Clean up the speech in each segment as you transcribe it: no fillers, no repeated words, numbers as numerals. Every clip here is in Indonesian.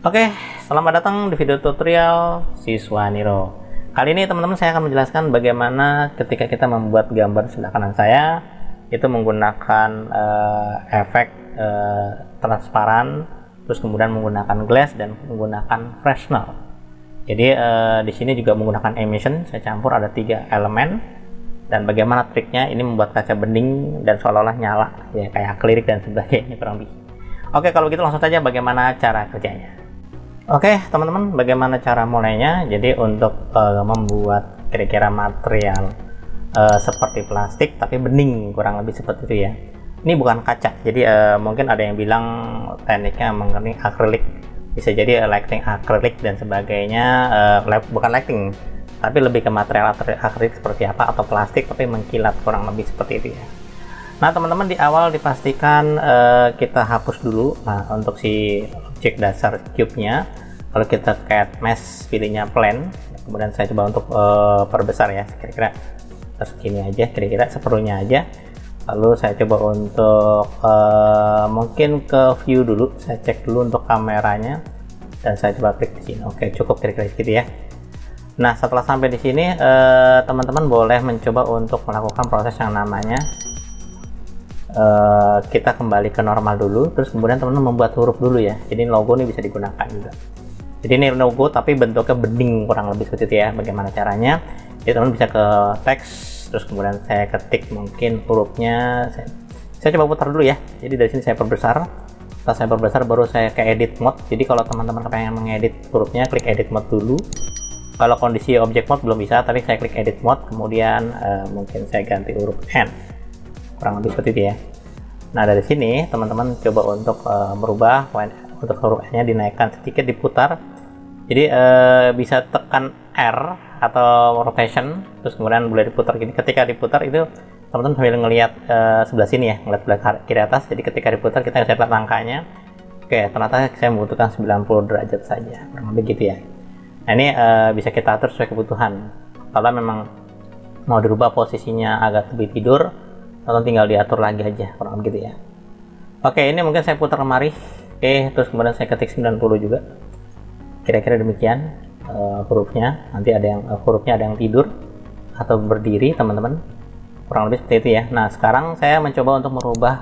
Oke, selamat datang di video tutorial Siswa Niro. Kali ini teman-teman saya akan menjelaskan bagaimana ketika kita membuat gambar sebelah kanan saya itu menggunakan efek transparan, terus kemudian menggunakan glass dan menggunakan Fresnel. Jadi di sini juga menggunakan emission, saya campur ada 3 elemen. Dan bagaimana triknya ini membuat kaca bening dan seolah-olah nyala ya, kayak akrilik dan sebagainya kurang lebih. Oke, kalau gitu langsung saja bagaimana cara kerjanya. Oke teman-teman, bagaimana cara mulainya? Jadi untuk membuat kira-kira material seperti plastik tapi bening, kurang lebih seperti itu ya. Ini bukan kaca, jadi mungkin ada yang bilang tekniknya mengenai akrilik, bisa jadi lighting akrilik dan sebagainya. Bukan lighting, tapi lebih ke material akrilik seperti apa, atau plastik tapi mengkilat, kurang lebih seperti itu ya. Nah teman-teman, di awal dipastikan kita hapus dulu. Nah untuk si objek dasar cube-nya, kalau kita cat mesh pilihnya plan, kemudian saya coba untuk perbesar ya, kira-kira segini aja, kira-kira seperlunya aja. Lalu saya coba untuk mungkin ke view dulu, saya cek dulu untuk kameranya dan saya coba klik di sini. Oke, cukup kira-kira gitu ya. Nah setelah sampai di sini teman-teman boleh mencoba untuk melakukan proses yang namanya kita kembali ke normal dulu, terus kemudian teman-teman membuat huruf dulu ya. Jadi logo ini bisa digunakan juga. Jadi ini logo tapi bentuknya bening, kurang lebih seperti itu ya. Bagaimana caranya? Jadi teman-teman bisa ke teks, terus kemudian saya ketik mungkin hurufnya. Saya coba putar dulu ya. Jadi dari sini saya perbesar. Setelah saya perbesar baru saya ke edit mode. Jadi kalau teman-teman pengen mengedit hurufnya, klik edit mode dulu. Kalau kondisi object mode belum bisa, tapi saya klik edit mode, kemudian mungkin saya ganti huruf N. Kurang lebih seperti itu ya. Nah dari sini teman-teman coba untuk merubah untuk huruf N nya dinaikkan sedikit, diputar. Jadi bisa tekan R atau rotation, terus kemudian boleh diputar gini. Ketika diputar itu teman-teman sambil ngelihat sebelah sini ya, ngelihat sebelah kiri atas. Jadi ketika diputar kita bisa lihat angkanya. Oke, ternyata saya membutuhkan 90 derajat saja, kurang lebih gitu ya. Nah ini bisa kita atur sesuai kebutuhan. Kalau memang mau dirubah posisinya agak lebih tidur, atau tinggal diatur lagi aja, kurang begitu ya. Oke, ini mungkin saya putar kemari. Oke, terus kemudian saya ketik 90 juga. Kira-kira demikian hurufnya. Nanti ada yang hurufnya ada yang tidur atau berdiri, teman-teman. Kurang lebih seperti itu ya. Nah, sekarang saya mencoba untuk merubah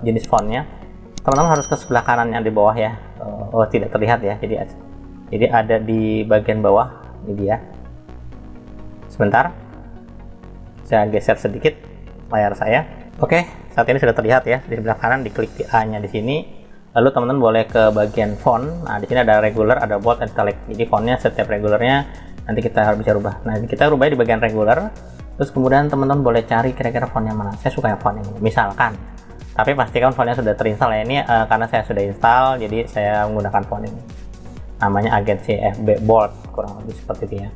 jenis fontnya. Teman-teman harus ke sebelah kanan yang di bawah ya. Oh, tidak terlihat ya. Jadi ada di bagian bawah. Ini dia. Sebentar. Saya geser sedikit layar saya. Oke, saat ini sudah terlihat ya. Di sebelah kanan diklik di A-nya di sini. Lalu teman-teman boleh ke bagian font. Nah, di sini ada regular, ada bold, and italic. Jadi fontnya setiap regularnya nanti kita harus bisa rubah. Nah, kita rubah di bagian regular. Terus kemudian teman-teman boleh cari kira-kira font yang mana. Saya suka yang font ini, misalkan. Tapi pastikan fontnya sudah terinstall ya. Ini karena saya sudah install, jadi saya menggunakan font ini. Namanya Agency FB Bold, kurang lebih seperti itu ya.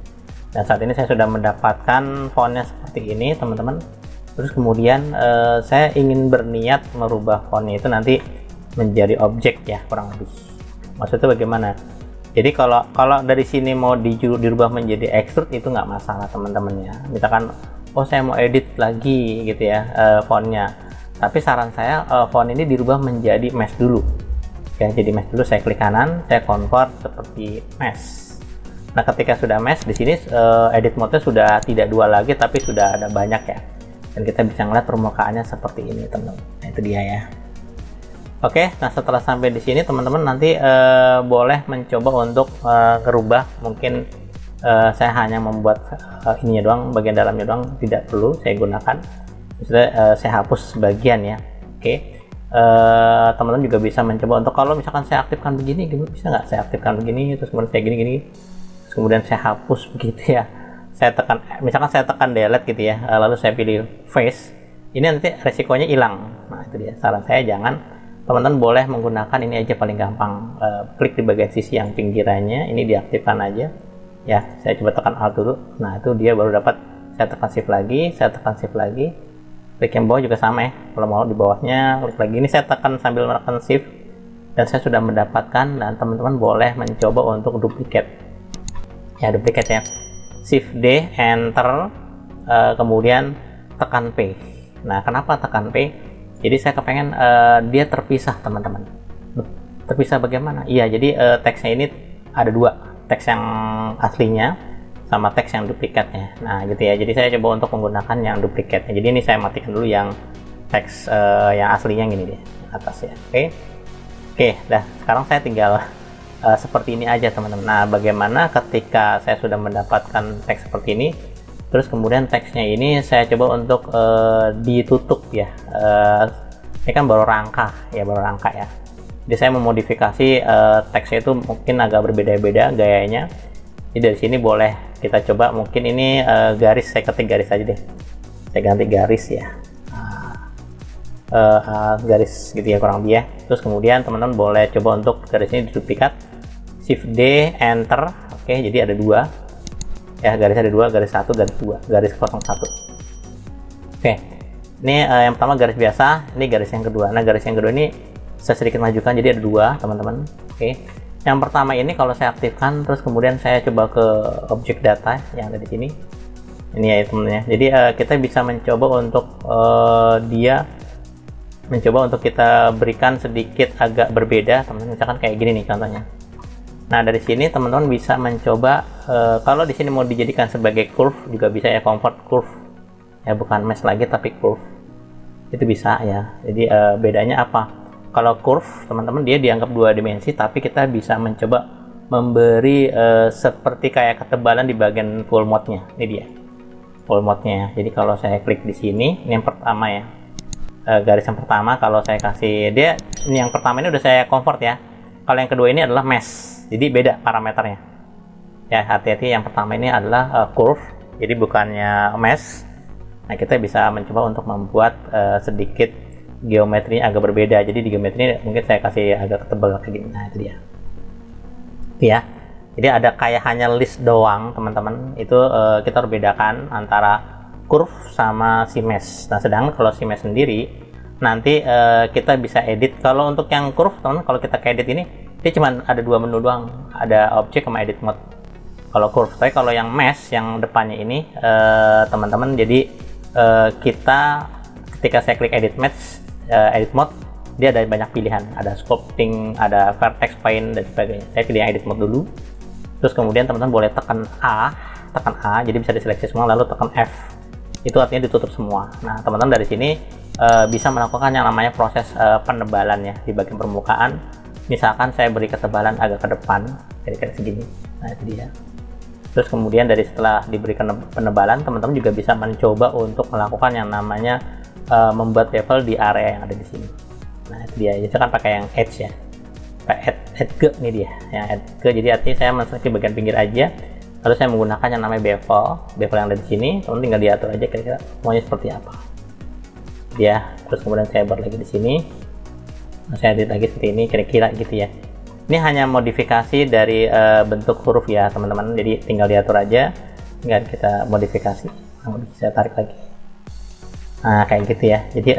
Dan saat ini saya sudah mendapatkan fontnya seperti ini, teman-teman. Terus kemudian saya ingin berniat merubah fontnya itu nanti menjadi objek ya, kurang lebih. Maksudnya bagaimana? Jadi kalau dari sini mau dirubah menjadi extrude itu nggak masalah teman-teman ya. Misalkan oh saya mau edit lagi gitu ya fontnya. Tapi saran saya font ini dirubah menjadi mesh dulu. Ya, jadi mesh dulu, saya klik kanan, saya convert seperti mesh. Nah ketika sudah mesh di sini edit mode-nya sudah tidak 2 lagi tapi sudah ada banyak ya. Dan kita bisa ngeliat permukaannya seperti ini, teman-teman. Nah itu dia ya. Oke, nah setelah sampai di sini teman-teman nanti boleh mencoba untuk merubah. Mungkin saya hanya membuat ininya doang, bagian dalamnya doang, tidak perlu saya gunakan. Sudah saya hapus sebagian ya. Oke, teman-teman juga bisa mencoba untuk kalau misalkan saya aktifkan begini, bisa nggak saya aktifkan begini, terus kemudian saya gini-gini, terus kemudian saya hapus begitu ya. Saya tekan, misalkan saya tekan delete gitu ya, lalu saya pilih face, ini nanti resikonya hilang. Nah itu dia, saran saya jangan. Teman-teman boleh menggunakan ini aja paling gampang, klik di bagian sisi yang pinggirannya, ini diaktifkan aja ya. Saya coba tekan alt dulu, nah itu dia baru dapat. Saya tekan shift lagi, saya tekan shift lagi, klik yang bawah juga sama ya. Kalau mau di bawahnya klik lagi, ini saya tekan sambil menekan shift dan saya sudah mendapatkan. Dan teman-teman boleh mencoba untuk duplicate ya, duplicate ya. Shift D, enter, kemudian tekan P. Nah kenapa tekan P? Jadi saya kepengen dia terpisah, teman-teman. Terpisah bagaimana? Iya, jadi teksnya ini ada dua, teks yang aslinya sama teks yang duplikatnya. Nah, gitu ya. Jadi saya coba untuk menggunakan yang duplikatnya. Jadi ini saya matikan dulu yang teks yang aslinya gini deh, atas ya. Oke. Oke, dah. Sekarang saya tinggal seperti ini aja, teman-teman. Nah, bagaimana ketika saya sudah mendapatkan teks seperti ini, terus kemudian teksnya ini saya coba untuk ditutup ya. Ini kan baru rangka ya, Jadi saya memodifikasi teksnya itu mungkin agak berbeda-beda gayanya. Jadi dari sini boleh kita coba, mungkin ini garis, saya ketik garis aja deh. Saya ganti garis ya. Garis gitu ya, kurang lebih ya. Terus kemudian teman-teman boleh coba untuk garis ini diduplikat. Shift D, Enter. Oke, jadi ada dua. Ya, garis ada dua, garis satu, garis dua, garis 01. Oke. Ini yang pertama garis biasa, ini garis yang kedua. Nah, garis yang kedua ini saya sedikit majukan, jadi ada dua, teman-teman. Oke. Yang pertama ini kalau saya aktifkan, terus kemudian saya coba ke objek data yang ada di sini. Ini ya teman-teman ya. Jadi kita bisa mencoba untuk untuk kita berikan sedikit agak berbeda, teman-teman. Misalkan kayak gini nih contohnya. Nah, dari sini teman-teman bisa mencoba kalau di sini mau dijadikan sebagai curve juga bisa ya, convert curve. Ya, bukan mesh lagi tapi curve. Itu bisa ya. Jadi bedanya apa? Kalau curve, teman-teman, dia dianggap dua dimensi, tapi kita bisa mencoba memberi seperti kayak ketebalan di bagian full mode-nya. Ini dia, full mode-nya. Jadi kalau saya klik di sini, ini yang pertama ya, garis yang pertama. Kalau saya kasih dia, ini yang pertama ini udah saya convert ya. Kalau yang kedua ini adalah mesh, jadi beda parameternya. Ya, hati-hati, yang pertama ini adalah curve, jadi bukannya mesh. Nah, kita bisa mencoba untuk membuat sedikit geometrinya agak berbeda. Jadi di geometri mungkin saya kasih agak tebal kayak gini. Nah, itu dia. Ya. Jadi ada kayak hanya list doang, teman-teman. Itu kita harus bedakan antara curve sama si mesh. Nah, sedangkan kalau si mesh sendiri nanti kita bisa edit. Kalau untuk yang curve, teman-teman, kalau kita ke edit ini dia cuma ada dua menu doang. Ada object sama edit mode. Kalau curve, tapi kalau yang mesh yang depannya ini teman-teman, jadi kita ketika saya klik edit mode, dia ada banyak pilihan, ada sculpting, ada vertex paint dan sebagainya. Saya pilih yang edit mode dulu, terus kemudian teman-teman boleh tekan A, jadi bisa diseleksi semua, lalu tekan F, itu artinya ditutup semua. Nah, teman-teman dari sini bisa melakukan yang namanya proses penebalan ya di bagian permukaan. Misalkan saya beri ketebalan agak ke depan, kira-kira segini. Nah, itu dia. Terus kemudian dari setelah diberikan penebalan, teman-teman juga bisa mencoba untuk melakukan yang namanya membuat level di area yang ada di sini. Nah, itu dia. Jadi kan pakai yang edge ya, pakai add ke, ini dia yang add ke. Jadi artinya saya menseleksi bagian pinggir aja, lalu saya menggunakan yang namanya bevel yang ada di sini. Teman tinggal diatur aja kira-kira maunya seperti apa ya. Terus kemudian saya buat lagi di sini, saya edit lagi seperti ini kira-kira gitu ya. Ini hanya modifikasi dari bentuk huruf ya, teman-teman. Jadi tinggal diatur aja, tinggal kita modifikasi. Nah, saya tarik lagi. Nah, kayak gitu ya. Jadi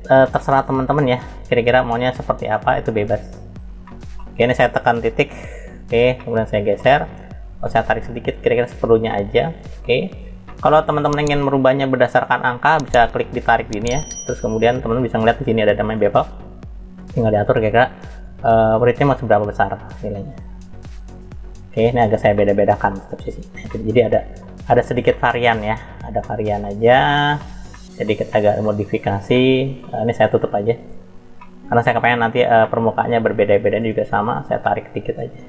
terserah teman-teman ya, kira-kira maunya seperti apa, itu bebas. Oke, ini saya tekan titik. Oke, kemudian saya geser. Kalau saya tarik sedikit, kira-kira seperlunya aja. Oke, kalau teman-teman ingin merubahnya berdasarkan angka, bisa klik ditarik gini ya. Terus kemudian teman-teman bisa ngeliat di sini ada namanya bevel. Tinggal diatur kira-kira rate-nya mau seberapa besar nilainya. Oke, ini agak saya beda-bedakan setiap sisi. Jadi ada sedikit varian ya, ada varian aja, sedikit agak modifikasi. Ini saya tutup aja karena saya kepengen nanti permukaannya berbeda-beda. Ini juga sama, saya tarik dikit aja.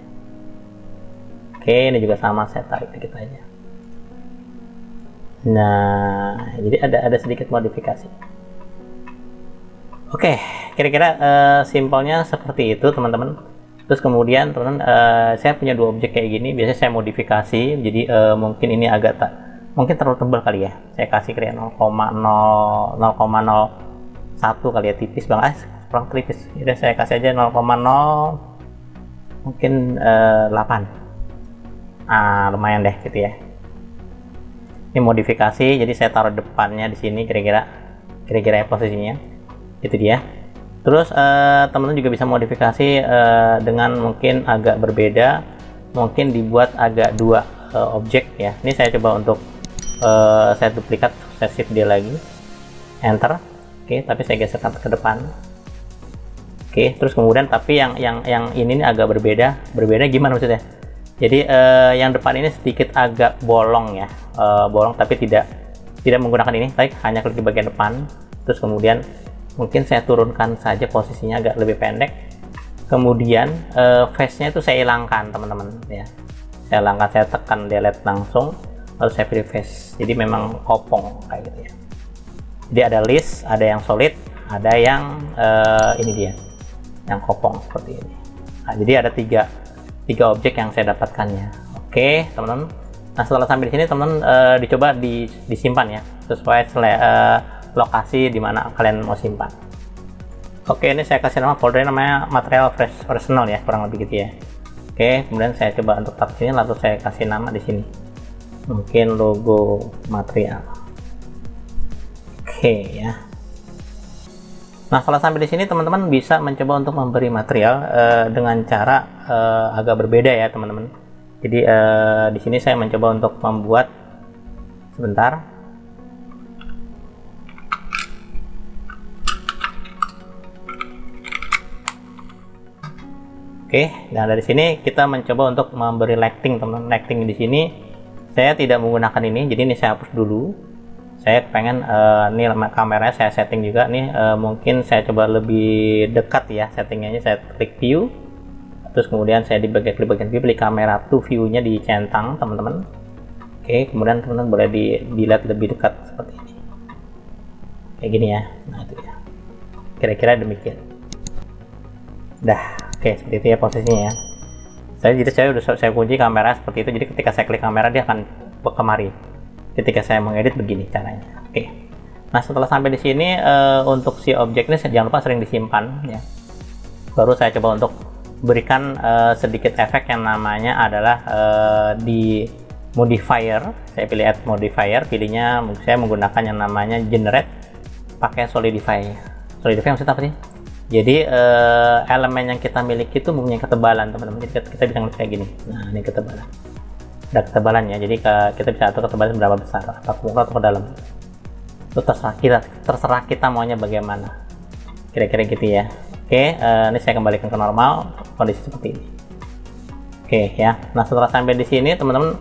Oke, ini juga sama, saya tarik dikit aja. Nah, jadi ada sedikit modifikasi. Oke, kira-kira simpelnya seperti itu, teman-teman. Terus kemudian teman-teman, saya punya dua objek kayak gini, biasanya saya modifikasi. Jadi mungkin ini agak mungkin terlalu tebal kali ya. Saya kasih kayak 0,01 kali ya, tipis banget, kurang tipis. Jadi saya kasih aja 0,0 mungkin 8. Lumayan deh gitu ya. Ini modifikasi, jadi saya taruh depannya di sini kira-kira posisinya. Itu dia. Terus teman-teman juga bisa modifikasi dengan mungkin agak berbeda, mungkin dibuat agak dua objek ya. Ini saya coba untuk saya duplikat, saya shift dia lagi, enter. Oke, tapi saya geserkan ke depan. Oke, Oke, terus kemudian tapi yang ini agak berbeda gimana maksudnya? Jadi yang depan ini sedikit agak bolong ya, bolong tapi tidak menggunakan ini, tapi hanya klik di bagian depan. Terus kemudian mungkin saya turunkan saja posisinya agak lebih pendek. Kemudian face-nya itu saya hilangkan teman-teman ya. Saya hilangkan, saya tekan delete langsung, lalu saya pilih face. Jadi memang kopong kayak gitu ya. Jadi ada list, ada yang solid, ada yang ini dia, yang kopong seperti ini. Nah, jadi ada tiga objek yang saya dapatkannya. Oke teman-teman. Nah setelah sampai di sini teman-teman dicoba disimpan ya sesuai lokasi di mana kalian mau simpan. Oke, ini saya kasih nama foldernya namanya material personal ya, kurang lebih gitu ya. Oke, kemudian saya coba untuk tab sini, lalu saya kasih nama di sini. Mungkin logo material. Oke ya. Nah setelah sampai di sini teman-teman bisa mencoba untuk memberi material dengan cara agak berbeda ya teman-teman. Jadi di sini saya mencoba untuk membuat, sebentar. Oke, nah dari sini kita mencoba untuk memberi lighting teman-teman. Lighting di sini saya tidak menggunakan ini, jadi ini saya hapus dulu. Saya pengen ini kameranya saya setting juga nih, mungkin saya coba lebih dekat ya settingannya. Saya klik view, terus kemudian saya di bagian view, pilih kamera to view-nya dicentang teman-teman. Oke, kemudian teman-teman boleh dilihat lebih dekat seperti ini, kayak gini ya. Nah itu ya, kira-kira demikian. Dah, oke seperti itu ya posisinya ya. Saya kunci kamera seperti itu, jadi ketika saya klik kamera dia akan kemari. Ketika saya mengedit begini caranya. Oke. Nah setelah sampai di sini untuk si objek ini jangan lupa sering disimpan ya. Baru saya coba untuk berikan sedikit efek yang namanya adalah di modifier. Saya pilih add modifier, pilihnya saya menggunakan yang namanya generate pakai solidify. Solidify maksudnya apa sih? Jadi elemen yang kita miliki itu mempunyai ketebalan teman-teman. Jadi kita bisa ngeliat kayak gini. Nah ini ketebalan. Ada ketebalannya, jadi kita bisa atur ketebalan seberapa besar, atau ke muka atau ke dalam. Itu terserah kita maunya bagaimana, kira-kira gitu ya. Oke, ini saya kembalikan ke normal, kondisi seperti ini. Oke ya. Nah setelah sampai di sini teman-teman,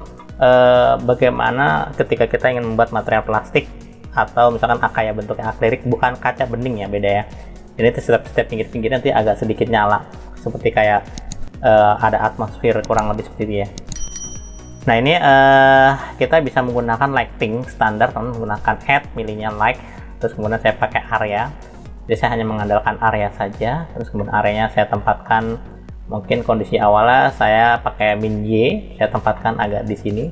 bagaimana ketika kita ingin membuat material plastik atau misalkan kayak bentuknya akrilik, bukan kaca bening ya, beda ya. Ini setiap pinggir-pinggir nanti agak sedikit nyala, seperti kayak ada atmosfer kurang lebih seperti itu ya. Nah ini kita bisa menggunakan lighting standar, teman menggunakan add, milihnya like, terus kemudian saya pakai area. Jadi saya hanya mengandalkan area saja, terus kemudian areanya saya tempatkan, mungkin kondisi awalnya saya pakai min Y, saya tempatkan agak di sini.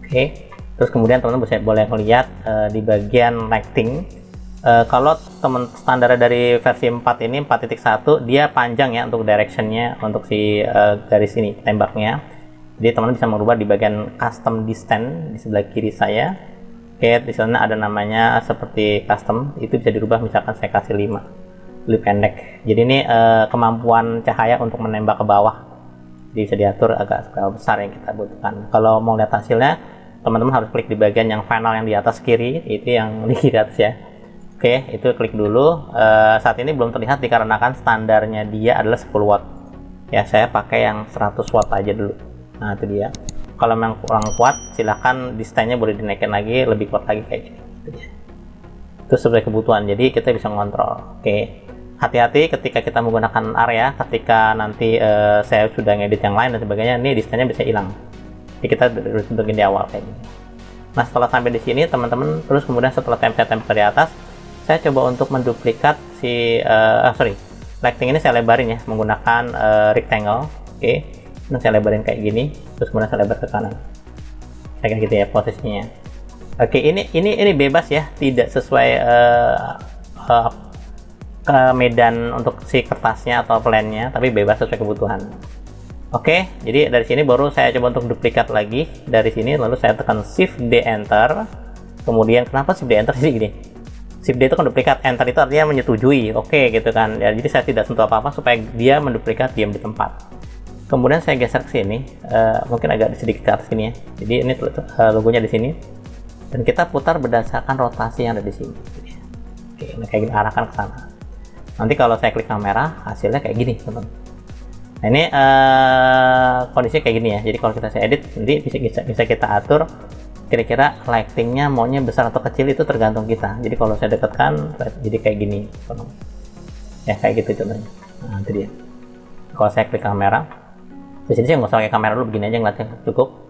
Oke, terus kemudian teman-teman boleh melihat di bagian lighting. Kalau teman standar dari versi 4 ini 4.1 dia panjang ya untuk directionnya, untuk si garis ini tembaknya. Jadi teman-teman bisa merubah di bagian custom distance di sebelah kiri saya. Oke, di sana ada namanya seperti custom, itu bisa dirubah, misalkan saya kasih 5, lebih pendek. Jadi ini kemampuan cahaya untuk menembak ke bawah, jadi bisa diatur agak seberapa besar yang kita butuhkan. Kalau mau lihat hasilnya, teman-teman harus klik di bagian yang panel yang di atas kiri, itu yang di kiri atas ya. Oke, itu klik dulu. Saat ini belum terlihat dikarenakan standarnya dia adalah 10 watt ya. Saya pakai yang 100 watt aja dulu. Nah itu dia. Kalau memang kurang kuat, silahkan distance-nya boleh dinaikin lagi, lebih kuat lagi kayak gini. Itu sesuai kebutuhan, jadi kita bisa ngontrol. Oke, hati-hati ketika kita menggunakan area, ketika nanti saya sudah ngedit yang lain dan sebagainya, ini distance-nya bisa hilang. Jadi kita harus tentuin di awal kayak gini. Nah setelah sampai di sini teman-teman, terus kemudian setelah template di atas, saya coba untuk menduplikat si lighting ini saya lebarin ya menggunakan rectangle. Oke. Nah, saya lebarin kayak gini, terus kemudian saya lebar ke kanan, kayak gitu ya posisinya. Oke, ini bebas ya, tidak sesuai ke medan untuk si kertasnya atau plannya, tapi bebas sesuai kebutuhan. Oke, jadi dari sini baru saya coba untuk duplikat lagi dari sini, lalu saya tekan Shift D Enter. Kemudian kenapa Shift D Enter sih gini? Shift D itu kan duplikat, Enter itu artinya menyetujui, oke gitu kan ya. Jadi saya tidak sentuh apa-apa supaya dia menduplikat, diam di tempat. Kemudian saya geser ke sini, mungkin agak sedikit ke atas sini ya. Jadi ini logonya di sini, dan kita putar berdasarkan rotasi yang ada di sini. Oke, nah kayak gini, arahkan ke sana. Nanti kalau saya klik kamera, hasilnya kayak gini, teman-teman. Nah ini kondisinya kayak gini ya. Jadi kalau kita edit, nanti bisa kita atur kira-kira lightingnya maunya besar atau kecil, itu tergantung kita. Jadi kalau saya dekatkan, jadi kayak gini, teman-teman. Ya kayak gitu contohnya. Nah itu dia. Kalau saya klik kamera, di sini saya nggak usah pakai kamera dulu, begini aja ngeliatnya cukup.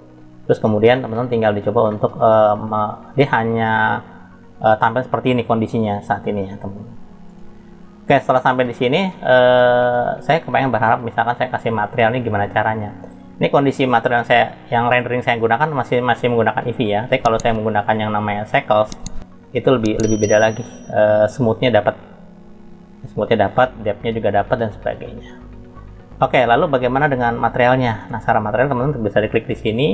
Terus kemudian teman-teman tinggal dicoba untuk dia hanya tampil seperti ini kondisinya saat ini ya, teman-teman. Oke, setelah sampai di sini, saya kepengen berharap misalkan saya kasih material ini gimana caranya. Ini kondisi material yang rendering saya gunakan masih menggunakan Eevee ya. Tapi kalau saya menggunakan yang namanya Cycles, itu lebih beda lagi. Smoothnya dapat, depthnya juga dapat dan sebagainya. Oke, lalu bagaimana dengan materialnya? Nah, secara material teman-teman bisa diklik di sini.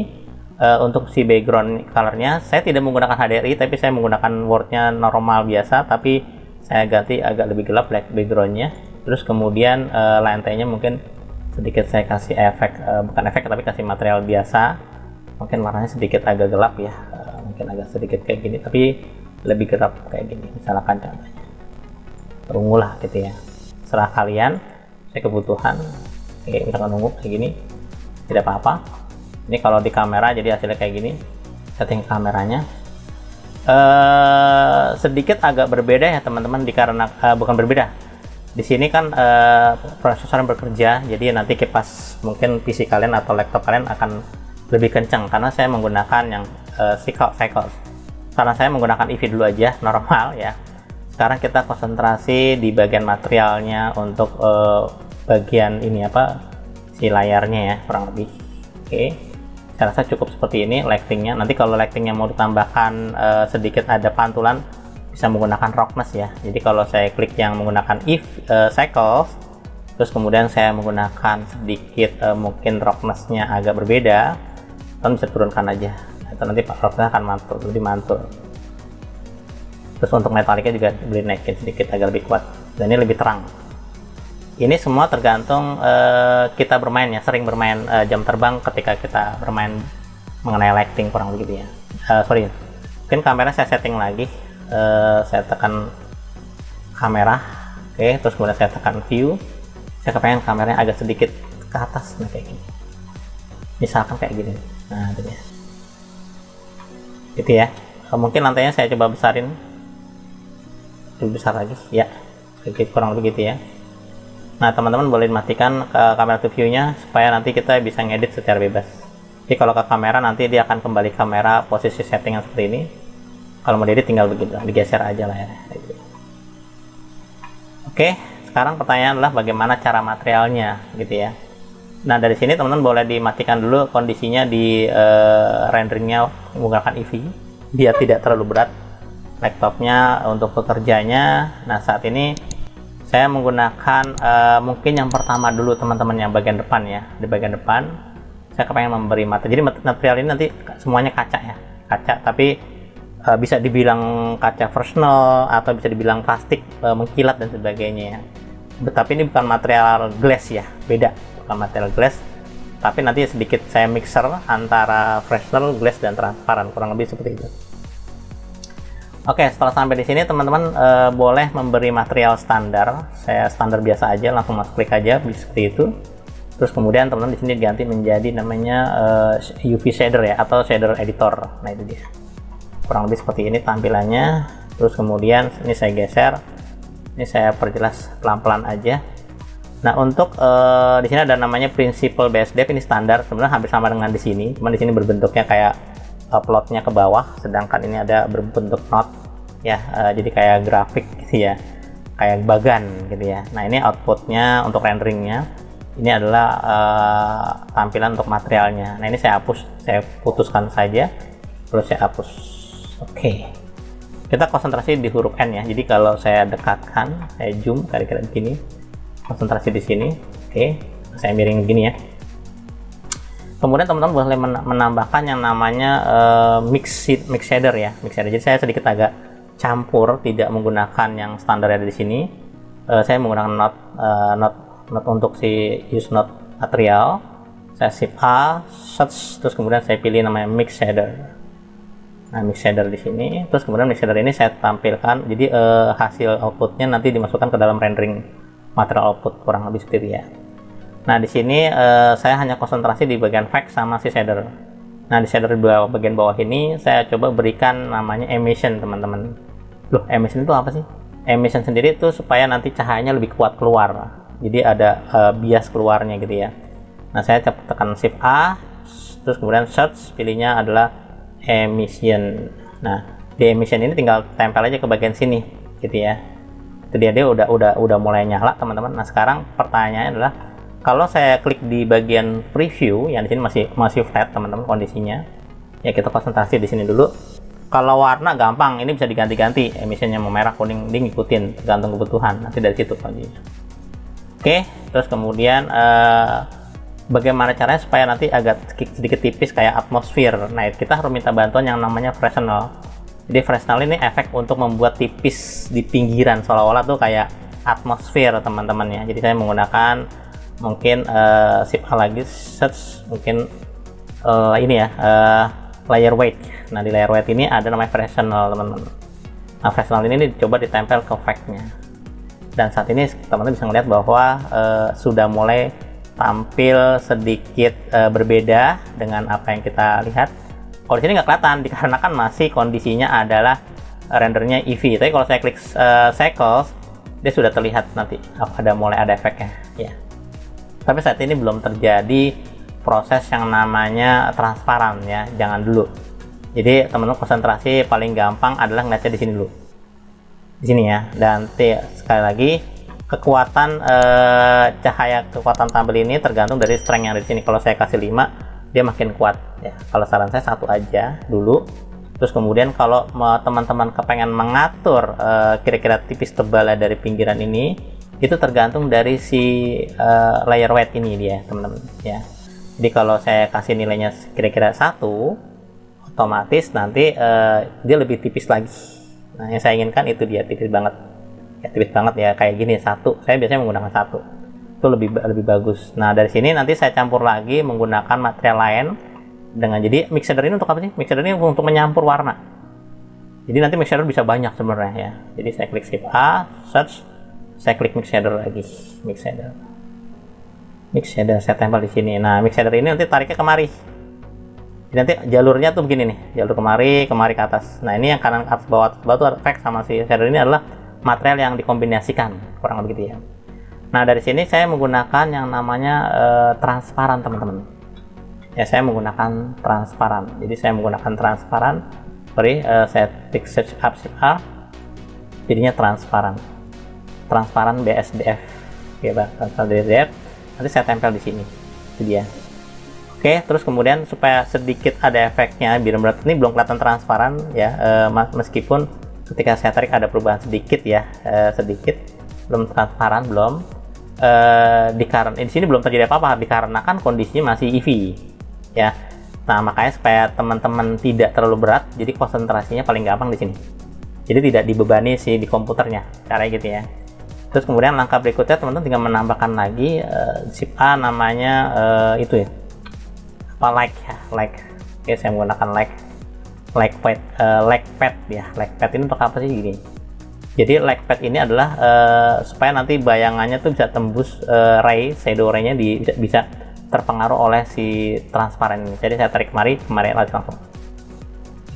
Untuk si background colornya, saya tidak menggunakan HDRI, tapi saya menggunakan wordnya normal biasa, tapi saya ganti agak lebih gelap backgroundnya. Terus kemudian lantainya mungkin sedikit saya kasih efek, bukan efek tapi kasih material biasa, mungkin warnanya sedikit agak gelap ya, mungkin agak sedikit kayak gini, tapi lebih gelap kayak gini misalkan contohnya, ungu lah gitu ya, serah kalian. Saya kebutuhan kayak misalkan ungu kayak gini, tidak apa-apa. Ini kalau di kamera jadi hasilnya kayak gini. Setting kameranya sedikit agak berbeda ya teman-teman, dikarenakan bukan berbeda, di sini kan prosesor bekerja, jadi nanti kipas mungkin PC kalian atau laptop kalian akan lebih kencang karena saya menggunakan yang Cycles. Karena saya menggunakan Eevee dulu aja normal ya. Sekarang kita konsentrasi di bagian materialnya untuk bagian ini apa, si layarnya ya, kurang lebih. Oke, saya rasa cukup seperti ini lightingnya. Nanti kalau lightingnya mau ditambahkan sedikit ada pantulan, bisa menggunakan roughness ya. Jadi kalau saya klik yang menggunakan Cycles, terus kemudian saya menggunakan sedikit mungkin roughness-nya agak berbeda, kan bisa turunkan aja, atau nanti roughness akan mantul, lebih mantul. Terus untuk metaliknya juga boleh naikin sedikit agak lebih kuat, dan ini lebih terang. Ini semua tergantung kita bermain ya, sering bermain jam terbang ketika kita bermain mengenai lighting, kurang begitu ya. Sorry, mungkin kamera saya setting lagi, saya tekan kamera, oke, terus kemudian saya tekan view. Saya kepengen kameranya agak sedikit ke atas, nah kayak gini. Misalkan kayak gini, nah itu ya. Gitu ya. Mungkin lantainya saya coba besarin, lebih besar lagi, ya, kurang lebih gitu ya. Nah teman-teman boleh matikan ke kamera to view-nya supaya nanti kita bisa ngedit secara bebas. Jadi kalau ke kamera nanti dia akan kembali kamera posisi settingan seperti ini. Kalau mau diedit tinggal begitu, digeser aja lah ya. Oke, sekarang pertanyaan adalah bagaimana cara materialnya gitu ya. Nah dari sini teman-teman boleh dimatikan dulu kondisinya di renderingnya menggunakan Eevee biar tidak terlalu berat laptopnya untuk bekerjanya. Nah saat ini saya menggunakan mungkin yang pertama dulu teman-teman, yang bagian depan ya. Di bagian depan saya kepengen memberi material. Jadi material ini nanti semuanya kaca ya, kaca, tapi bisa dibilang kaca personal atau bisa dibilang plastik mengkilat dan sebagainya ya. Tapi ini bukan material glass ya, beda, bukan material glass, tapi nanti sedikit saya mixer antara Fresnel, glass dan transparan, kurang lebih seperti itu. Oke, setelah sampai di sini teman-teman boleh memberi material standar. Saya standar biasa aja, langsung masuk klik aja seperti itu. Terus kemudian teman-teman di sini diganti menjadi namanya UV shader ya, atau shader editor. Nah itu dia. Kurang lebih seperti ini tampilannya. Terus kemudian ini saya geser. Ini saya perjelas pelan-pelan aja. Nah untuk di sini ada namanya Principal BSDF, ini standar. Sebenarnya hampir sama dengan di sini, cuman di sini berbentuknya kayak plotnya ke bawah, sedangkan ini ada berbentuk not ya, jadi kayak grafik gitu ya, kayak bagan gitu ya. Nah ini outputnya untuk renderingnya, ini adalah tampilan untuk materialnya. Nah ini saya hapus, saya putuskan saja, terus saya hapus. Oke, kita konsentrasi di huruf N ya. Jadi kalau saya dekatkan, saya zoom kira-kira begini, konsentrasi di sini. Oke, saya miring begini ya. Kemudian teman-teman boleh menambahkan yang namanya mix shader ya, mix shader. Jadi saya sedikit agak campur, tidak menggunakan yang standar ada di sini. Saya menggunakan not untuk si use not material. Saya shift A, search, terus kemudian saya pilih namanya mix shader. Nah, mix shader di sini, terus kemudian mix shader ini saya tampilkan, jadi hasil outputnya nanti dimasukkan ke dalam rendering material output, kurang lebih seperti itu ya. Nah, di sini saya hanya konsentrasi di bagian fact sama si shader. Nah, di shader bagian bawah ini saya coba berikan namanya emission, teman-teman. Loh, emission itu apa sih? Emission sendiri itu supaya nanti cahayanya lebih kuat keluar, jadi ada bias keluarnya gitu ya. Nah, saya tekan Shift A, terus kemudian search, pilihnya adalah emission. Nah, di emission ini tinggal tempel aja ke bagian sini gitu ya. Itu dia udah mulai nyala, teman-teman. Nah, sekarang pertanyaannya adalah kalau saya klik di bagian preview yang di sini masih flat, teman-teman, kondisinya. Ya, kita konsentrasi di sini dulu. Kalau warna gampang, ini bisa diganti-ganti, emissionnya mau merah, kuning, dia ngikutin tergantung kebutuhan. Nanti dari situ kuncinya. Oke, terus kemudian bagaimana caranya supaya nanti agak sedikit tipis kayak atmosfer. Nah, kita harus minta bantuan yang namanya Fresnel. Jadi Fresnel ini efek untuk membuat tipis di pinggiran, seolah-olah tuh kayak atmosfer, teman-teman ya. Jadi saya menggunakan mungkin Shift A lagi, search mungkin ini ya, layer weight. Nah, di layer weight ini ada namanya Fresnel, teman-teman. Nah, Fresnel ini coba ditempel ke fact-nya. Dan saat ini teman-teman bisa melihat bahwa sudah mulai tampil sedikit berbeda dengan apa yang kita lihat. Kalau di sini nggak kelihatan dikarenakan masih kondisinya adalah rendernya EV. Tapi kalau saya klik cycles, dia sudah terlihat nanti mulai ada efeknya ya. Tapi saat ini belum terjadi proses yang namanya transparan ya, jangan dulu. Jadi teman-teman konsentrasi paling gampang adalah ngeliatnya di sini dulu, di sini ya. Dan sekali lagi kekuatan cahaya, kekuatan tampil ini tergantung dari strength yang ada di sini. Kalau saya kasih 5, dia makin kuat ya. Kalau saran saya 1 aja dulu. Terus kemudian kalau teman-teman kepengen mengatur kira-kira tipis tebalnya dari pinggiran ini, itu tergantung dari si layer weight ini dia, teman-teman ya. Jadi kalau saya kasih nilainya kira-kira 1, otomatis nanti dia lebih tipis lagi. Nah, yang saya inginkan itu dia tipis banget ya, tipis banget ya, kayak gini 1. Saya biasanya menggunakan 1, itu lebih bagus. Nah, dari sini nanti saya campur lagi menggunakan material lain dengan, jadi mix shader ini untuk apa sih? Mix shader ini untuk menyampur warna. Jadi nanti mix shader bisa banyak sebenarnya ya. Jadi saya klik Shift A, search, saya klik mix shader lagi, mix shader saya tempel di sini. Nah, mix shader ini nanti tariknya kemari. Jadi nanti jalurnya tuh begini nih, jalur kemari ke atas. Nah, ini yang kanan atas bawah tuh efek sama si shader ini adalah material yang dikombinasikan, kurang lebih gitu ya. Nah, dari sini saya menggunakan yang namanya transparan, teman-teman. Ya, saya menggunakan transparan. Jadi saya menggunakan transparan. Saya klik search up Shift A, jadinya transparan BSDF ya, transparan BSDF. Nanti saya tempel di sini, itu dia. Oke, terus kemudian supaya sedikit ada efeknya, biar benar ini belum kelihatan transparan ya, meskipun ketika saya tarik ada perubahan sedikit ya, sedikit belum transparan, belum di sini belum terjadi apa-apa dikarenakan kondisinya masih EV ya. Nah, makanya supaya teman-teman tidak terlalu berat, jadi konsentrasinya paling gampang di sini. Jadi tidak dibebani sih di komputernya, caranya gitu ya. Terus kemudian langkah berikutnya teman-teman tinggal menambahkan lagi Shift A namanya itu ya, like. Oke, saya menggunakan like pad ya. Like pad ini untuk apa sih gini? Jadi like pad ini adalah supaya nanti bayangannya tuh bisa tembus shadow ray-nya bisa terpengaruh oleh si transparan ini. Jadi saya tarik kemari langsung.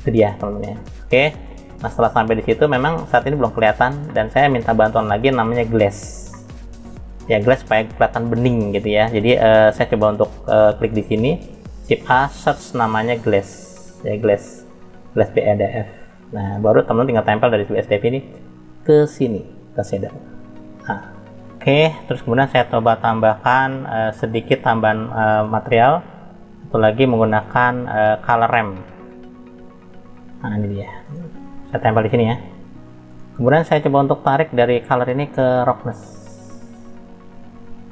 Itu dia, teman-teman ya. Oke. Nah, setelah sampai di situ memang saat ini belum kelihatan dan saya minta bantuan lagi namanya glass. Ya, glass supaya kelihatan bening gitu ya. Jadi saya coba untuk klik di sini, Shift A, search namanya glass. Ya, glass BSDF. Nah, baru teman-teman tinggal tempel dari BSDF ini ke sini, ke shader. Nah, oke, terus kemudian saya coba tambahkan sedikit tambahan material. Satu lagi menggunakan color ramp. Nah, ini dia. Saya tempel di sini ya. Kemudian saya coba untuk tarik dari color ini ke roughness.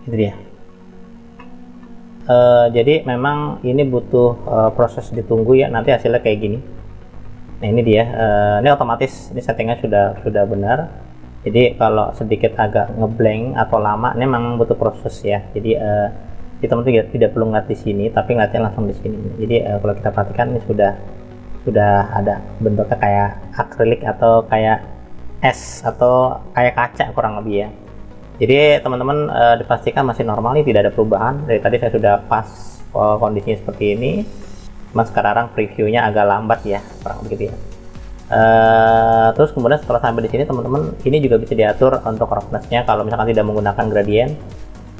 Itu dia. Jadi memang ini butuh proses ditunggu ya, nanti hasilnya kayak gini. Nah, ini dia. Ini otomatis, ini settingnya sudah benar. Jadi kalau sedikit agak ngeblank atau lama, ini memang butuh proses ya. Jadi teman-teman tidak perlu ngeliat di sini, tapi ngeliatnya langsung di sini. Jadi kalau kita perhatikan ini sudah sudah ada bentuknya kayak akrilik atau kayak es atau kayak kaca kurang lebih ya. Jadi teman-teman dipastikan masih normal nih, tidak ada perubahan. Dari tadi saya sudah pas kondisinya seperti ini, cuma sekarang previewnya agak lambat ya, kurang begitu ya. Terus kemudian setelah sampai di sini teman-teman, ini juga bisa diatur untuk roughness-nya. Kalau misalkan tidak menggunakan gradient,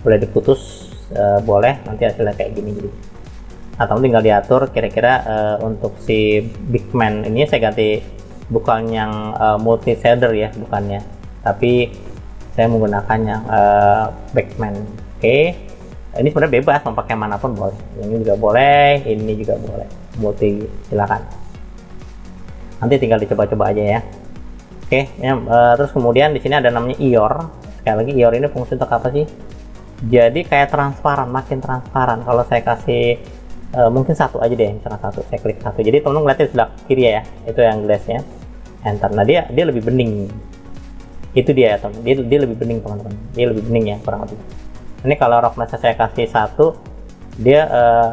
boleh diputus, boleh, nanti hasilnya kayak gini jadi. Atau tinggal diatur kira-kira untuk si big man ini saya ganti bukan yang multi shader ya, bukannya, tapi saya menggunakan yang backman. Oke. Ini sebenarnya bebas mau pakai manapun boleh. Ini juga boleh, ini juga boleh. Multi silakan. Nanti tinggal dicoba-coba aja ya. Oke, ya, terus kemudian di sini ada namanya IOR. Sekali lagi IOR ini fungsi untuk apa sih? Jadi kayak transparan, makin transparan. Kalau saya kasih mungkin satu aja deh, misalnya satu, saya klik satu. Jadi teman-teman ngeliatnya di sebelah kiri ya, itu yang glassnya. Enter. Nah dia lebih bening. Itu dia teman, dia lebih bening teman-teman. Dia lebih bening ya kurang lebih. Ini kalau roughness saya kasih satu, dia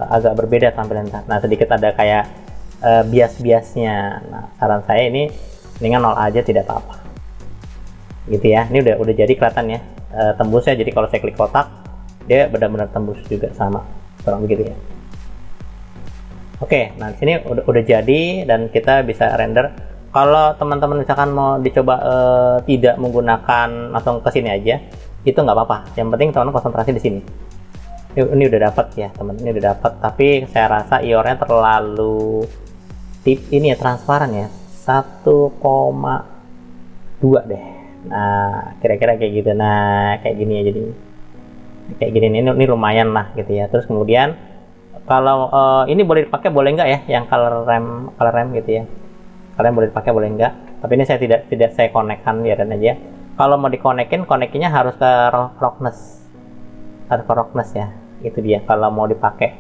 agak berbeda tampilannya. Nah sedikit ada kayak bias-biasnya. Nah saran saya ini mendingan 0 aja, tidak apa-apa. Gitu ya. Ini udah jadi kelihatan ya tembusnya. Jadi kalau saya klik kotak, dia benar-benar tembus juga sama kurang begitu ya. Oke, nah di sini udah jadi dan kita bisa render. Kalau teman-teman misalkan mau dicoba tidak menggunakan langsung ke sini aja, itu nggak apa-apa. Yang penting teman-teman konsentrasi di sini. Ini udah dapat ya teman, ini udah dapat. Tapi saya rasa IOR-nya terlalu ini ya, transparan ya, 1,2 deh. Nah kira-kira kayak gitu. Nah kayak gini ya, jadi kayak gini. Ini lumayan lah gitu ya. Terus kemudian kalau ini boleh dipakai boleh nggak ya, yang color rem gitu ya. Kalian boleh dipakai boleh enggak, tapi ini saya tidak saya konekkan, biarin aja. Kalau mau konekinnya harus ke roughness, ya, itu dia kalau mau dipakai.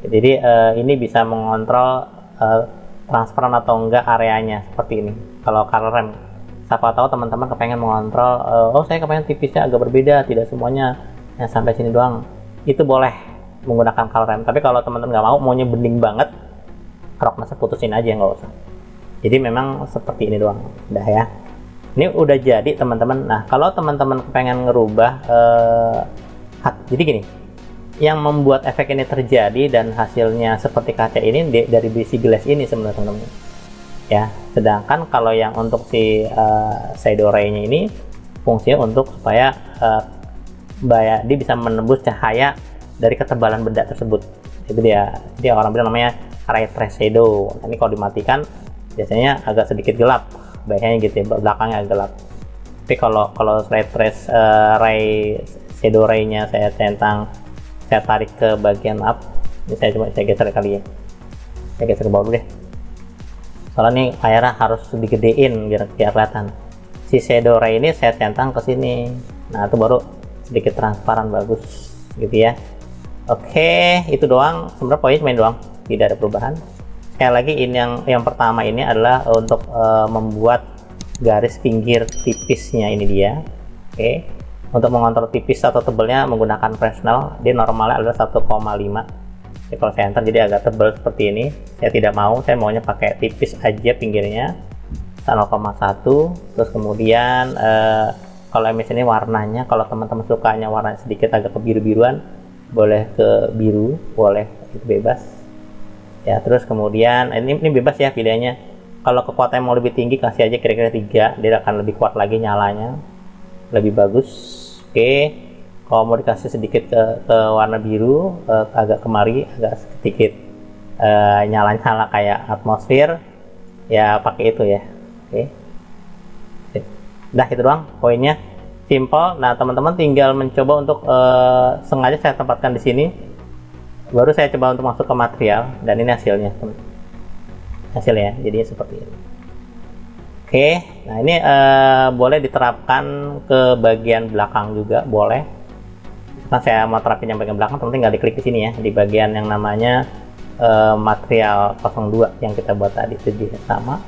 Jadi ini bisa mengontrol transparan atau enggak areanya seperti ini. Kalau color rem, siapa tahu teman-teman kepengen mengontrol, oh saya kepengen tipisnya agak berbeda, tidak semuanya yang sampai sini doang, itu boleh menggunakan color rem. Tapi kalau teman-teman nggak mau, maunya bening banget, roughness putusin aja, nggak usah. Jadi memang seperti ini doang, udah ya. Ini udah jadi teman-teman. Nah kalau teman-teman pengen ngerubah jadi gini, yang membuat efek ini terjadi dan hasilnya seperti kaca ini dari besi gelas ini sebenarnya teman-teman ya. Sedangkan kalau yang untuk si shadow ray-nya ini fungsinya untuk supaya dia bisa menembus cahaya dari ketebalan benda tersebut. Itu dia orang bilang namanya ray trace shadow. Ini kalau dimatikan biasanya agak sedikit gelap, biasanya gitu ya, belakangnya agak gelap. Tapi kalau ray trace shadow ray-nya saya tarik ke bagian up. Ini saya geser kali ya, saya geser ke bawah dulu deh, soalnya nih layarnya harus digedein biar kelihatan. Si shadow ray ini saya centang ke sini, nah itu baru sedikit transparan, bagus gitu ya. Oke, itu doang sebenarnya, poinnya cuma doang, tidak ada perubahan. Sekali lagi ini yang pertama ini adalah untuk membuat garis pinggir tipisnya, ini dia. Oke. Untuk mengontrol tipis atau tebalnya menggunakan Fresnel, dia normalnya adalah 1,5. Jadi kalau saya enter jadi agak tebal seperti ini. Saya tidak mau, saya maunya pakai tipis aja pinggirnya, 0,1. Terus kemudian kalau MS ini warnanya, kalau teman-teman sukanya warna sedikit agak kebiru-biruan, boleh ke biru, boleh, itu bebas. Ya, terus kemudian ini bebas ya pilihannya. Kalau kekuatannya mau lebih tinggi, kasih aja kira-kira 3, dia akan lebih kuat lagi nyalanya, lebih bagus. Oke, kalau mau dikasih sedikit ke warna biru, agak kemari, agak sedikit nyala-nyala kayak atmosfer, ya pakai itu ya. Oke, udah itu doang poinnya, simple. Nah teman-teman tinggal mencoba untuk sengaja saya tempatkan di sini, baru saya coba untuk masuk ke material, dan ini hasilnya jadinya seperti ini. Oke, nah ini boleh diterapkan ke bagian belakang juga, boleh. Nah saya mau terapin yang bagian belakang, teman-teman tinggal diklik di sini ya, di bagian yang namanya material 02 yang kita buat tadi, itu juga sama.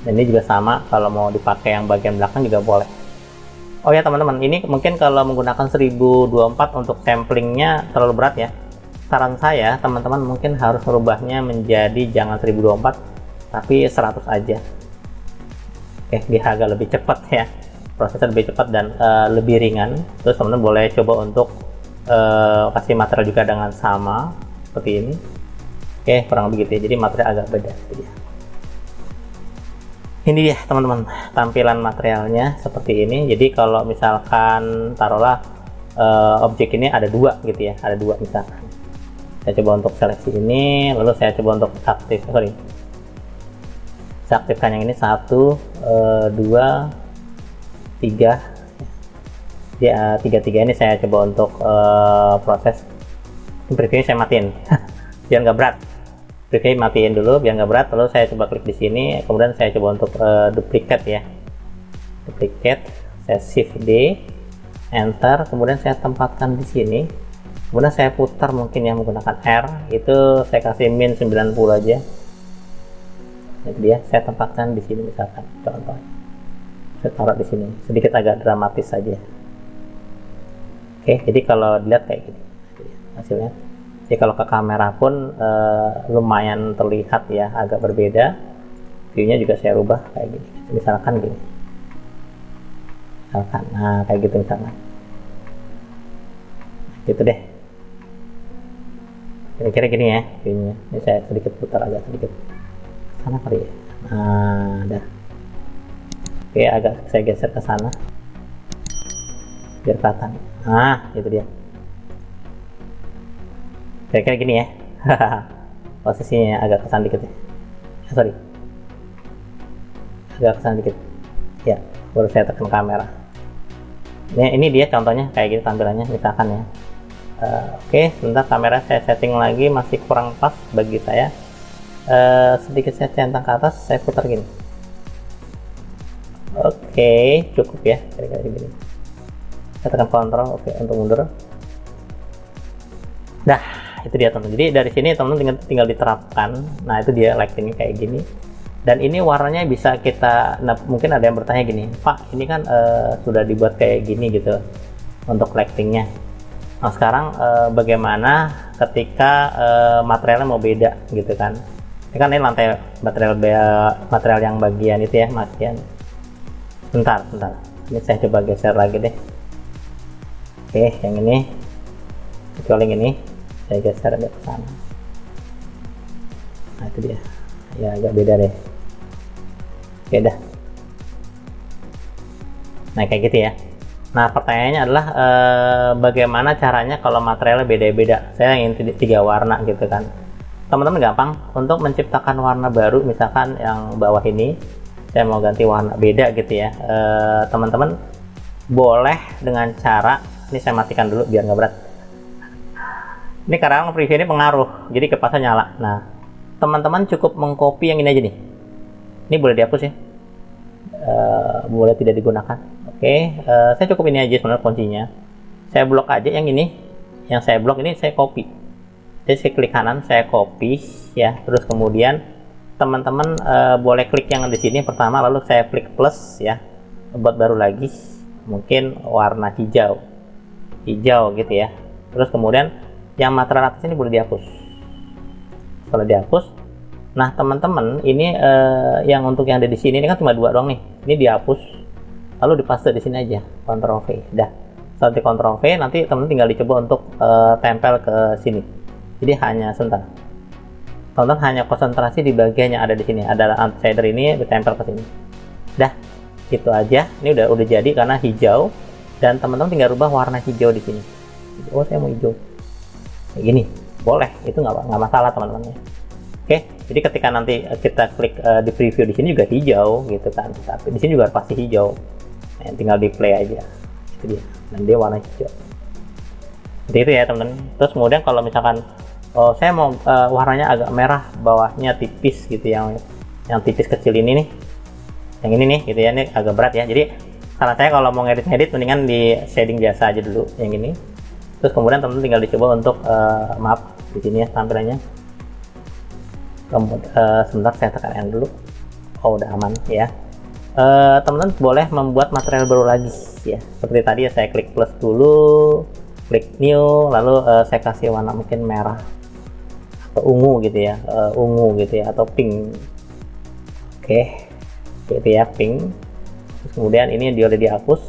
Dan ini juga sama, kalau mau dipakai yang bagian belakang juga boleh. Oh ya teman-teman, ini mungkin kalau menggunakan 1024 untuk samplingnya terlalu berat ya. Saran saya teman-teman mungkin harus merubahnya menjadi jangan 1024, tapi 100 aja. Oke, biar agak lebih cepat ya, prosesnya lebih cepat dan lebih ringan. Terus teman-teman boleh coba untuk kasih material juga dengan sama seperti ini. Oke, kurang lebih gitu ya, jadi material agak beda. Ini dia teman-teman, tampilan materialnya seperti ini. Jadi kalau misalkan taruhlah objek ini ada dua gitu ya, ada dua misalkan. Saya coba untuk seleksi ini, lalu saya coba untuk saya aktifkan yang ini 1, 2, 3 ya, 3 ini saya coba untuk proses previewnya saya matiin biar nggak berat. Preview matiin dulu biar nggak berat, lalu saya coba klik di sini, kemudian saya coba untuk duplicate ya, duplicate, saya shift D, enter, kemudian saya tempatkan di sini, kemudian saya putar mungkin ya menggunakan R, itu saya kasih min 90 aja. Jadi dia saya tempatkan di sini misalkan, contoh saya taruh di sini, sedikit agak dramatis saja. Oke, jadi kalau dilihat kayak gini hasilnya. Jadi kalau ke kamera pun lumayan terlihat ya, agak berbeda. Viewnya juga saya rubah kayak gini, misalkan gini, misalkan, nah kayak gitu misalkan, gitu deh. Kira-kira gini ya viewnya. Ini saya sedikit putar, agak sedikit sana kali ya. Nah, dah. Oke, agak saya geser ke sana biar kelihatan. Nah, itu dia. Kira-kira gini ya. Posisinya agak kesan dikit ya. Sorry. Agak kesan dikit. Ya, baru saya tekan kamera. Ini dia contohnya kayak gitu tampilannya misalkan ya. Oke, sebentar kamera saya setting lagi, masih kurang pas bagi saya. Sedikit saya centang ke atas, saya putar gini. Oke, cukup ya, kira-kira gini. Saya tekan kontrol, oke, untuk mundur. Dah, itu dia teman. Jadi dari sini teman-teman tinggal diterapkan. Nah, itu dia lighting kayak gini. Dan ini warnanya bisa kita, nah, mungkin ada yang bertanya gini, Pak, ini kan sudah dibuat kayak gini gitu untuk lightingnya. Nah, sekarang bagaimana ketika materialnya mau beda gitu kan? Ini kan ini lantai material yang bagian itu ya, bagian. Bentar. Ini saya coba geser lagi deh. Oke, yang ini, kecuali ini, saya geser agak ke sana. Nah, itu dia. Ya, agak beda deh. Oke, dah. Nah, kayak gitu ya. Nah, pertanyaannya adalah bagaimana caranya kalau materialnya beda-beda. Saya ingin 3 warna gitu kan. Teman-teman gampang untuk menciptakan warna baru, misalkan yang bawah ini saya mau ganti warna beda gitu ya. Teman-teman boleh dengan cara, ini saya matikan dulu biar nggak berat. Ini kadang preview ini pengaruh, jadi kipasnya nyala. Nah, teman-teman cukup mengcopy yang ini aja nih. Ini boleh dihapus ya, boleh tidak digunakan. Oke, saya cukup ini aja sebenarnya kuncinya. Saya blok aja yang ini, yang saya blok ini saya copy. Jadi saya klik kanan, saya copy ya. Terus kemudian teman-teman boleh klik yang di sini pertama, lalu saya klik plus ya, buat baru lagi, mungkin warna hijau gitu ya. Terus kemudian yang material atas ini boleh dihapus. Kalau dihapus, nah teman-teman ini yang untuk yang ada di sini ini kan cuma 2 doang nih. Ini dihapus, lalu dipaste di sini aja, Ctrl V. Dah, setelah di Ctrl V nanti teman-teman tinggal dicoba untuk tempel ke sini. Jadi hanya sebentar, teman-teman hanya konsentrasi di bagian yang ada di sini. Ada shader ini ditempel ke sini. Dah, itu aja. Ini udah jadi karena hijau, dan teman-teman tinggal rubah warna hijau di sini. Oh, saya mau hijau kayak gini, boleh, itu nggak masalah teman-teman ya. Oke, jadi ketika nanti kita klik di preview di sini juga hijau gitu kan, tapi di sini juga pasti hijau. Nah, tinggal di play aja, itu dia, dan dia warna hijau. Jadi itu ya teman-teman. Terus kemudian kalau misalkan saya mau warnanya agak merah, bawahnya tipis gitu, yang tipis kecil ini nih, yang ini nih gitu ya, ini agak berat ya. Jadi saran saya kalau mau ngedit mendingan di shading biasa aja dulu yang ini. Terus kemudian teman-teman tinggal dicoba untuk maaf di sini ya tampilannya. Sebentar saya tekan N dulu. Oh, udah aman ya. Teman-teman boleh membuat material baru lagi ya. Seperti tadi ya, saya klik plus dulu, klik new, lalu saya kasih warna mungkin merah atau ungu gitu ya, atau pink. Oke, itu ya pink. Terus kemudian ini dia udah dihapus,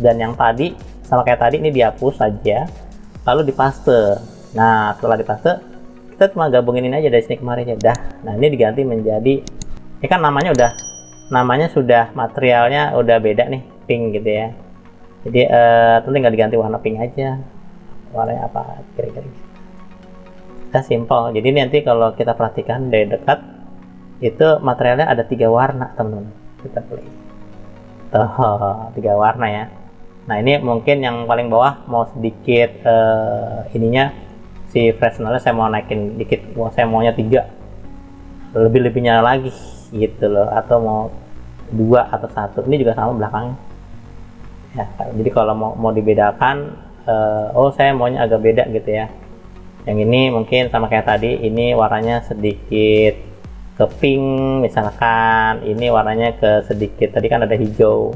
dan yang tadi sama kayak tadi ini dihapus saja, lalu dipaste. Nah setelah dipaste, kita cuma gabungin ini aja dari sini kemari aja dah. Nah ini diganti menjadi, ini kan namanya sudah materialnya udah beda nih, pink gitu ya. Jadi tentu tinggal diganti warna pink aja. Warnanya apa kira-kira? Kita simple. Jadi nanti kalau kita perhatikan dari dekat, itu materialnya ada 3 warna teman-teman. Kita play. Tuh, 3 warna ya. Nah ini mungkin yang paling bawah mau sedikit ininya si freshnelnya saya mau naikin dikit. Saya maunya 3, lebih-lebihnya lagi gitu loh, atau mau 2 atau 1. Ini juga sama belakangnya ya. Jadi kalau mau dibedakan, oh saya maunya agak beda gitu ya. Yang ini mungkin sama kayak tadi, ini warnanya sedikit ke pink misalkan, ini warnanya ke sedikit, tadi kan ada hijau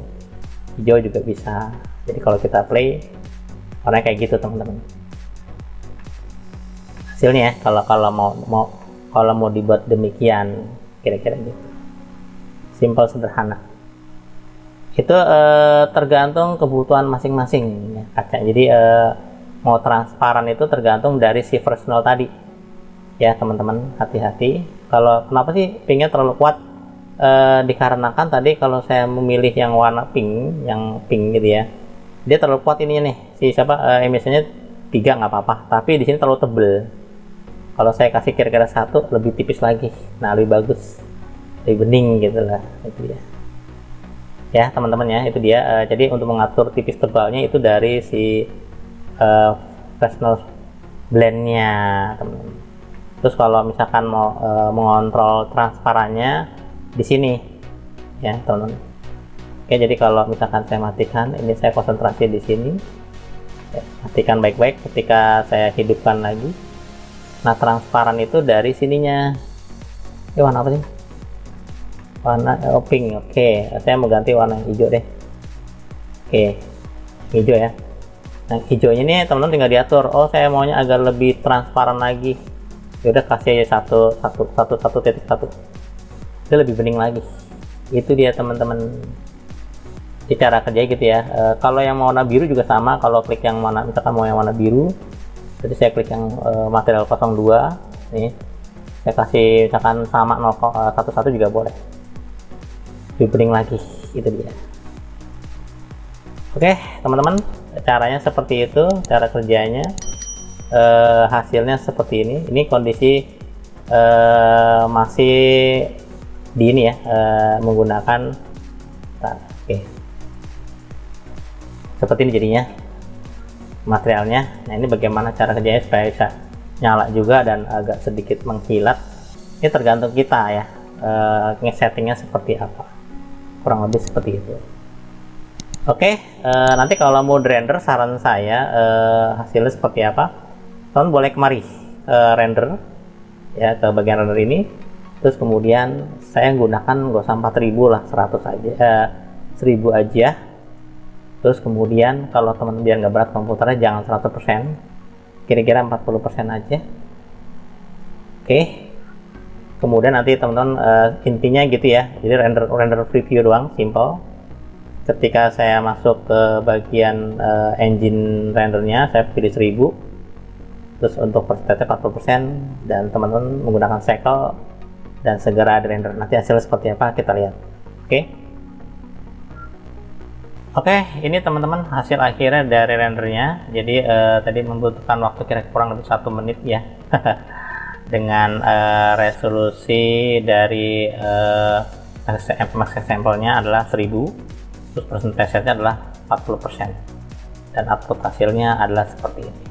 juga bisa. Jadi kalau kita play warnanya kayak gitu teman-teman hasilnya ya. Kalau mau dibuat demikian kira-kira gitu, simple sederhana. Itu tergantung kebutuhan masing-masing ya, kaca. Jadi mau transparan itu tergantung dari si freshnel tadi ya teman-teman. Hati-hati, kalau kenapa sih pinknya terlalu kuat, dikarenakan tadi kalau saya memilih yang warna pink, yang pink gitu ya, dia terlalu kuat ininya nih, si emisinya 3 nggak apa-apa, tapi di sini terlalu tebel. Kalau saya kasih kira-kira 1, lebih tipis lagi, nah lebih bagus, lebih bening gitu lah. Itu dia ya teman-teman ya, itu dia. Jadi untuk mengatur tipis tebalnya itu dari si freshnel blendnya teman-teman. Terus kalau misalkan mau mengontrol transparannya di sini ya teman-teman. Oke, jadi kalau misalkan saya matikan, ini saya konsentrasi di sini ya, matikan baik-baik. Ketika saya hidupkan lagi, nah transparan itu dari sininya. Ini warna apa sih? Warna pink. Oke, saya mau ganti warna hijau deh. Oke, hijau ya. Nah hijaunya ini teman-teman tinggal diatur, oh saya maunya agak lebih transparan lagi, ya udah kasih aja 1.1, itu lebih bening lagi. Itu dia teman-teman cara kerja gitu ya. Kalau yang warna biru juga sama, kalau klik yang mana, misalkan mau yang warna biru, jadi saya klik yang material 02 nih, saya kasih misalkan sama 0.11 juga boleh, lebih bening lagi. Itu dia. Oke teman-teman, caranya seperti itu, cara kerjanya. Hasilnya seperti ini kondisi masih di ini ya, menggunakan oke, seperti ini jadinya materialnya. Nah ini bagaimana cara kerjanya supaya bisa nyala juga dan agak sedikit mengkilat, ini tergantung kita ya, ngesettingnya seperti apa, kurang lebih seperti itu. Oke, nanti kalau mau render, saran saya hasilnya seperti apa, teman boleh kemari render ya, ke bagian render ini. Terus kemudian saya gunakan nggak usah 4000 lah, 100 aja, 1000 aja. Terus kemudian kalau teman biar nggak berat komputernya, jangan 100%, kira-kira 40% aja. Oke, kemudian nanti teman-teman intinya gitu ya, jadi render preview doang, simple. Ketika saya masuk ke bagian engine rendernya, saya pilih 1000, terus untuk persentasenya 40%, dan teman-teman menggunakan cycle dan segera di render. Nanti hasilnya seperti apa kita lihat. Oke, ini teman-teman hasil akhirnya dari rendernya. Jadi tadi membutuhkan waktu kira-kira kurang lebih 1 menit ya. Dengan resolusi dari max sampelnya adalah 1000, terus persentasenya adalah 40%, dan output hasilnya adalah seperti ini.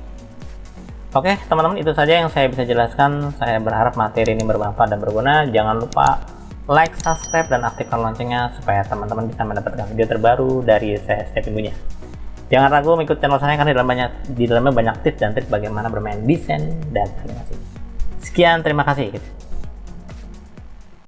Oke teman-teman, itu saja yang saya bisa jelaskan. Saya berharap materi ini bermanfaat dan berguna. Jangan lupa like, subscribe, dan aktifkan loncengnya supaya teman-teman bisa mendapatkan video terbaru dari saya setiap minggunya. Jangan ragu mengikuti channel saya karena di dalamnya banyak tips dan trik bagaimana bermain desain dan animasi. Sekian, terima kasih.